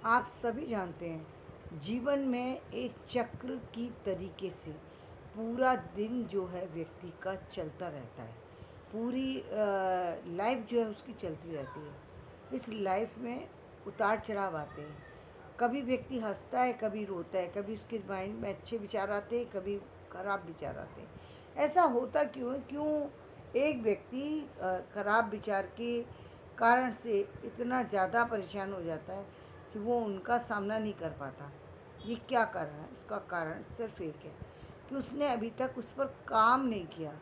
आप सभी जानते हैं जीवन में एक चक्र की तरीके से पूरा दिन जो है व्यक्ति का चलता रहता है। पूरी लाइफ जो है उसकी चलती रहती है। इस लाइफ में उतार चढ़ाव आते हैं। कभी व्यक्ति हंसता है, कभी रोता है, कभी उसके माइंड में अच्छे विचार आते हैं, कभी खराब विचार आते हैं। ऐसा होता क्यों है? क्यों एक व्यक्ति खराब विचार के कारण से इतना ज़्यादा परेशान हो जाता है कि वो उनका सामना नहीं कर पाता? ये क्या कारण है? उसका कारण सिर्फ एक है कि उसने अभी तक उस पर काम नहीं किया।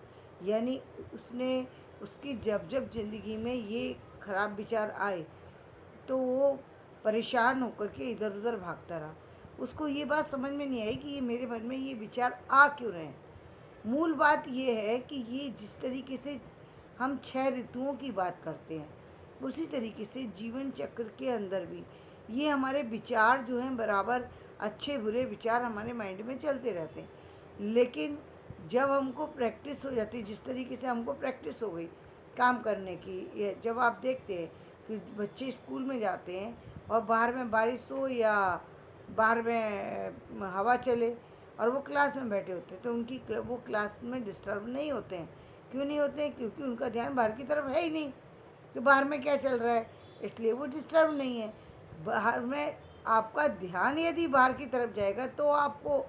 यानी उसने उसकी जब जब ज़िंदगी में ये खराब विचार आए तो वो परेशान होकर के इधर उधर भागता रहा। उसको ये बात समझ में नहीं आई कि ये मेरे मन में ये विचार आ क्यों रहे हैं। मूल बात ये है कि ये जिस तरीके से हम 6 ऋतुओं की बात करते हैं, उसी तरीके से जीवन चक्र के अंदर भी ये हमारे विचार जो हैं बराबर अच्छे बुरे विचार हमारे माइंड में चलते रहते हैं। लेकिन जब हमको प्रैक्टिस हो जाती है, जिस तरीके से हमको प्रैक्टिस हो गई काम करने की, ये जब आप देखते हैं कि बच्चे स्कूल में जाते हैं और बाहर में बारिश हो या बाहर में हवा चले और वो क्लास में बैठे होते हैं तो वो क्लास में डिस्टर्ब नहीं होते हैं। क्यों नहीं होते हैं? क्योंकि उनका ध्यान बाहर की तरफ है ही नहीं कि बाहर में क्या चल रहा है, इसलिए वो डिस्टर्ब नहीं है। बाहर में आपका ध्यान यदि बाहर की तरफ जाएगा तो आपको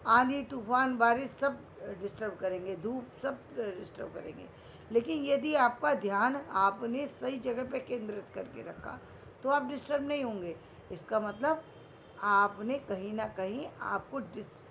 आंधी तूफान बारिश सब डिस्टर्ब करेंगे, धूप सब डिस्टर्ब करेंगे। लेकिन यदि आपका ध्यान आपने सही जगह पे केंद्रित करके रखा तो आप डिस्टर्ब नहीं होंगे। इसका मतलब आपने कहीं ना कहीं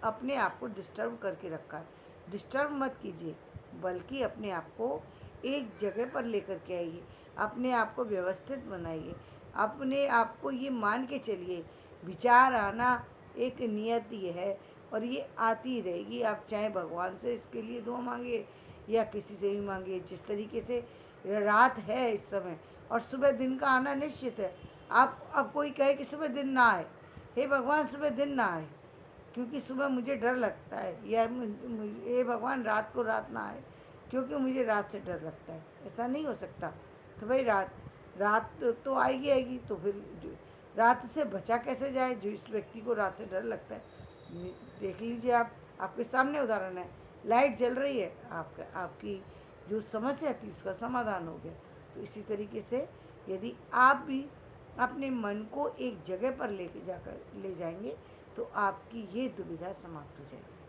अपने आप को डिस्टर्ब करके रखा है। डिस्टर्ब मत कीजिए, बल्कि अपने आप को एक जगह पर लेकर के आइए, अपने आप को व्यवस्थित बनाइए। अपने आप को ये मान के चलिए, विचार आना एक नियति है और ये आती ही रहेगी। आप चाहे भगवान से इसके लिए दुआ मांगिए या किसी से भी मांगिए। जिस तरीके से रात है इस समय और सुबह दिन का आना निश्चित है। आप अब कोई कहे कि सुबह दिन ना आए, हे भगवान सुबह दिन ना आए क्योंकि सुबह मुझे डर लगता है, या हे भगवान रात को रात ना आए क्योंकि मुझे रात से डर लगता है। ऐसा नहीं हो सकता। तो भाई रात रात तो आएगी आएगी, तो फिर रात से बचा कैसे जाए? जो इस व्यक्ति को रात से डर लगता है, देख लीजिए आप, आपके सामने उदाहरण है। लाइट जल रही है, आपकी जो समस्या थी उसका समाधान हो गया। तो इसी तरीके से यदि आप भी अपने मन को एक जगह पर लेके जाकर ले जाएंगे तो आपकी ये दुविधा समाप्त हो जाएगी।